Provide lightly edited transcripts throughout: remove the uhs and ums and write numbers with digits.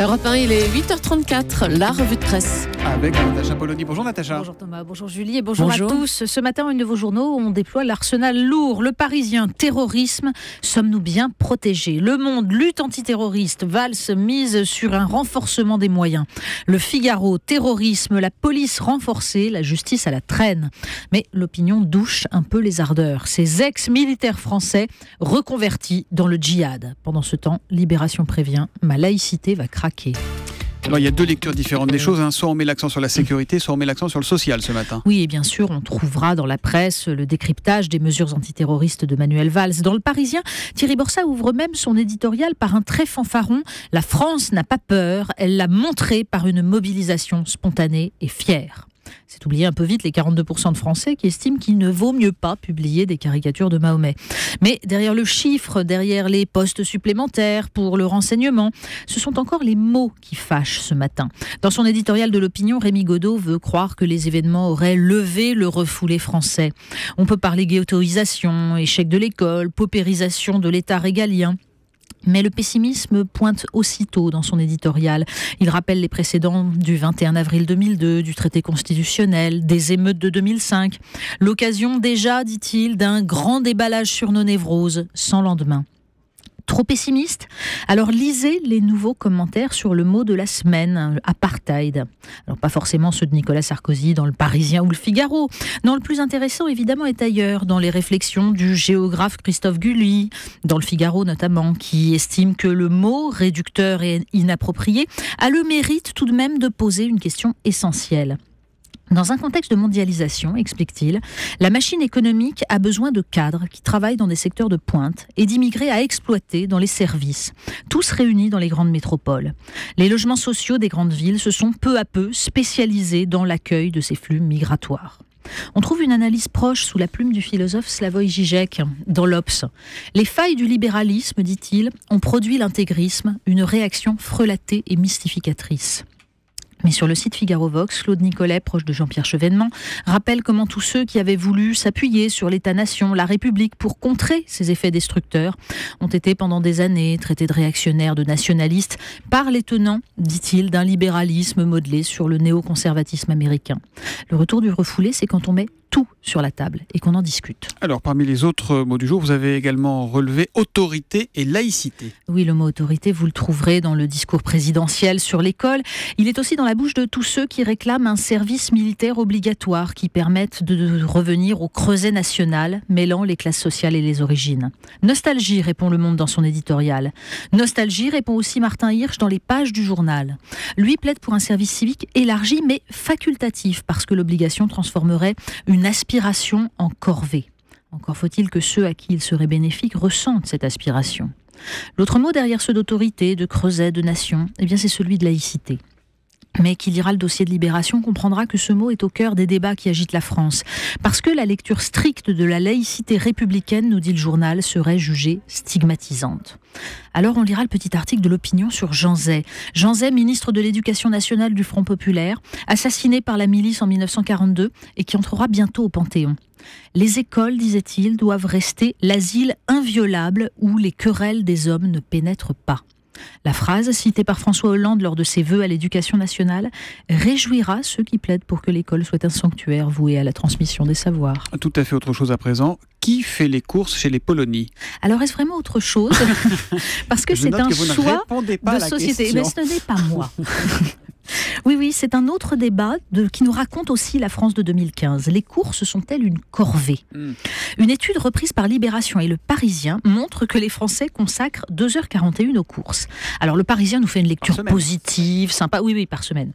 Europe 1, il est 8h34, la revue de presse. Avec Natacha Polony. Bonjour Natacha. Bonjour Thomas, bonjour Julie et bonjour à tous. Ce matin, une de vos journaux, on déploie l'arsenal lourd. Le Parisien, terrorisme, sommes-nous bien protégés? Le Monde, lutte antiterroriste, Valls mise sur un renforcement des moyens. Le Figaro, terrorisme, la police renforcée, la justice à la traîne. Mais l'opinion douche un peu les ardeurs. Ces ex-militaires français reconvertis dans le djihad. Pendant ce temps, Libération prévient, ma laïcité va craquer. Alors il y a deux lectures différentes des choses, soit on met l'accent sur la sécurité, soit on met l'accent sur le social ce matin. Oui, et bien sûr, on trouvera dans la presse le décryptage des mesures antiterroristes de Manuel Valls. Dans Le Parisien, Thierry Borsat ouvre même son éditorial par un trait fanfaron. La France n'a pas peur, elle l'a montré par une mobilisation spontanée et fière. C'est oublier un peu vite les 42% de Français qui estiment qu'il ne vaut mieux pas publier des caricatures de Mahomet. Mais derrière le chiffre, derrière les postes supplémentaires pour le renseignement, ce sont encore les mots qui fâchent ce matin. Dans son éditorial de l'opinion, Rémi Godot veut croire que les événements auraient levé le refoulé français. On peut parler ghettoisation, échec de l'école, paupérisation de l'État régalien. Mais le pessimisme pointe aussitôt dans son éditorial. Il rappelle les précédents du 21 avril 2002, du traité constitutionnel, des émeutes de 2005. L'occasion déjà, dit-il, d'un grand déballage sur nos névroses, sans lendemain. Trop pessimiste? Alors lisez les nouveaux commentaires sur le mot de la semaine, apartheid. Alors pas forcément ceux de Nicolas Sarkozy dans Le Parisien ou Le Figaro. Non, le plus intéressant évidemment est ailleurs, dans les réflexions du géographe Christophe Guilluy, dans Le Figaro notamment, qui estime que le mot, réducteur et inapproprié, a le mérite tout de même de poser une question essentielle. Dans un contexte de mondialisation, explique-t-il, la machine économique a besoin de cadres qui travaillent dans des secteurs de pointe et d'immigrés à exploiter dans les services, tous réunis dans les grandes métropoles. Les logements sociaux des grandes villes se sont peu à peu spécialisés dans l'accueil de ces flux migratoires. On trouve une analyse proche sous la plume du philosophe Slavoj Žižek dans l'Obs. Les failles du libéralisme, dit-il, ont produit l'intégrisme, une réaction frelatée et mystificatrice. Mais sur le site Figaro Vox, Claude Nicolet, proche de Jean-Pierre Chevènement, rappelle comment tous ceux qui avaient voulu s'appuyer sur l'État-nation, la République, pour contrer ces effets destructeurs, ont été pendant des années traités de réactionnaires, de nationalistes, par les tenants, dit-il, d'un libéralisme modelé sur le néoconservatisme américain. Le retour du refoulé, c'est quand on met tout sur la table et qu'on en discute. Alors, parmi les autres mots du jour, vous avez également relevé autorité et laïcité. Oui, le mot autorité, vous le trouverez dans le discours présidentiel sur l'école. Il est aussi dans la bouche de tous ceux qui réclament un service militaire obligatoire qui permette de revenir au creuset national, mêlant les classes sociales et les origines. Nostalgie, répond Le Monde dans son éditorial. Nostalgie, répond aussi Martin Hirsch dans les pages du journal. Lui plaide pour un service civique élargi mais facultatif, parce que l'obligation transformerait une aspiration en corvée. Encore faut-il que ceux à qui il serait bénéfique ressentent cette aspiration. L'autre mot derrière ceux d'autorité, de creuset, de nation, eh bien c'est celui de laïcité. Mais qui lira le dossier de Libération comprendra que ce mot est au cœur des débats qui agitent la France. Parce que la lecture stricte de la laïcité républicaine, nous dit le journal, serait jugée stigmatisante. Alors on lira le petit article de l'opinion sur Jean Zay. Jean Zay, ministre de l'Éducation nationale du Front populaire, assassiné par la milice en 1942 et qui entrera bientôt au Panthéon. Les écoles, disait-il, doivent rester l'asile inviolable où les querelles des hommes ne pénètrent pas. La phrase, citée par François Hollande lors de ses vœux à l'éducation nationale, réjouira ceux qui plaident pour que l'école soit un sanctuaire voué à la transmission des savoirs. Tout à fait autre chose à présent. Qui fait les courses chez les Polony? Alors, est-ce vraiment autre chose? Parce que c'est un choix de société. Mais ce n'est pas moi. Oui, c'est un autre débat qui nous raconte aussi la France de 2015. Les courses sont-elles une corvée? Une étude reprise par Libération et Le Parisien montre que les Français consacrent 2h41 aux courses. Alors Le Parisien nous fait une lecture positive, sympa, oui, par semaine.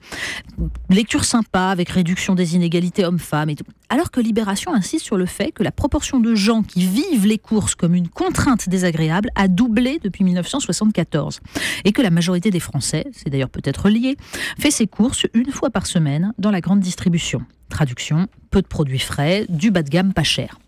Lecture sympa, avec réduction des inégalités hommes-femmes et tout. Alors que Libération insiste sur le fait que la proportion de gens qui vivent les courses comme une contrainte désagréable a doublé depuis 1974. Et que la majorité des Français, c'est d'ailleurs peut-être lié, fait ses courses une fois par semaine dans la grande distribution. Traduction, peu de produits frais, du bas de gamme pas cher.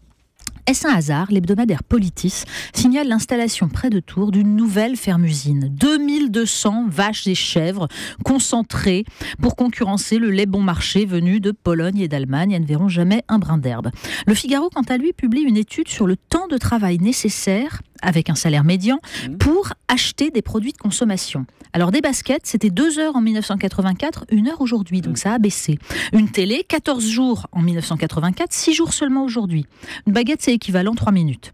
Est-ce un hasard? L'hebdomadaire Politis signale l'installation près de Tours d'une nouvelle ferme-usine. 2200 vaches et chèvres concentrées pour concurrencer le lait bon marché venu de Pologne et d'Allemagne. Elles ne verront jamais un brin d'herbe. Le Figaro, quant à lui, publie une étude sur le temps de travail nécessaire avec un salaire médian, pour acheter des produits de consommation. Alors des baskets, c'était 2 heures en 1984, 1 heure aujourd'hui, donc ça a baissé. Une télé, 14 jours en 1984, 6 jours seulement aujourd'hui. Une baguette, c'est équivalent 3 minutes.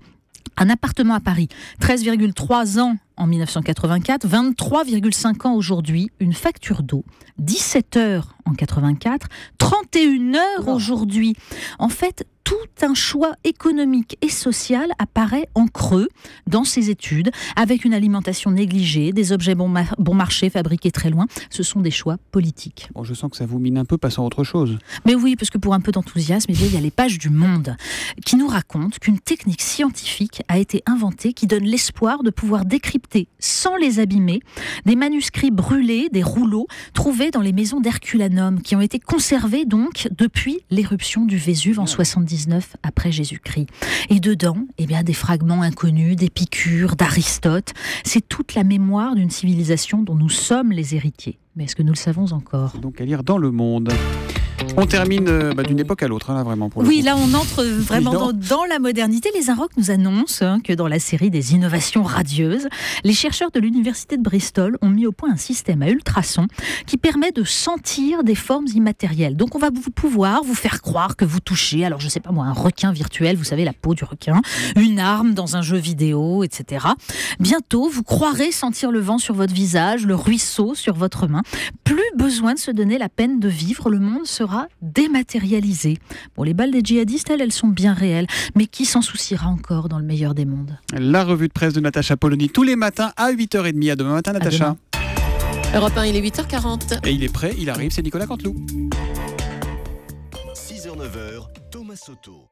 Un appartement à Paris, 13,3 ans en 1984, 23,5 ans aujourd'hui. Une facture d'eau, 17 heures en 84, 31 heures aujourd'hui. En fait, tout un choix économique et social apparaît en creux dans ces études, avec une alimentation négligée, des objets bon marché fabriqués très loin. Ce sont des choix politiques. Bon, je sens que ça vous mine un peu, passant à autre chose. Mais oui, parce que pour un peu d'enthousiasme, il y a les pages du Monde qui nous racontent qu'une technique scientifique a été inventée qui donne l'espoir de pouvoir décrypter, sans les abîmer, des manuscrits brûlés, des rouleaux trouvés dans les maisons d'Herculanum, qui ont été conservés donc depuis l'éruption du Vésuve en 79 après Jésus-Christ. Et dedans, des fragments inconnus, d'Épicure, d'Aristote. C'est toute la mémoire d'une civilisation dont nous sommes les héritiers. Mais est-ce que nous le savons encore ? C'est donc à lire dans Le Monde. On termine d'une époque à l'autre, là, vraiment. Oui, là, on entre vraiment dans la modernité. Les Inrocks nous annoncent que dans la série des innovations radieuses, les chercheurs de l'université de Bristol ont mis au point un système à ultrasons qui permet de sentir des formes immatérielles. Donc, on va pouvoir vous faire croire que vous touchez, alors je sais pas moi, un requin virtuel, vous savez, la peau du requin, une arme dans un jeu vidéo, etc. Bientôt, vous croirez sentir le vent sur votre visage, le ruisseau sur votre main. Plus besoin de se donner la peine de vivre, le monde sera dématérialisé. Bon, les balles des djihadistes, elles sont bien réelles, mais qui s'en souciera encore dans le meilleur des mondes ? La revue de presse de Natacha Polony, tous les matins à 8h30. À demain matin, Natacha. Europe 1, il est 8h40. Et il est prêt, il arrive, c'est Nicolas Canteloup. 6h-9h, Thomas Soto.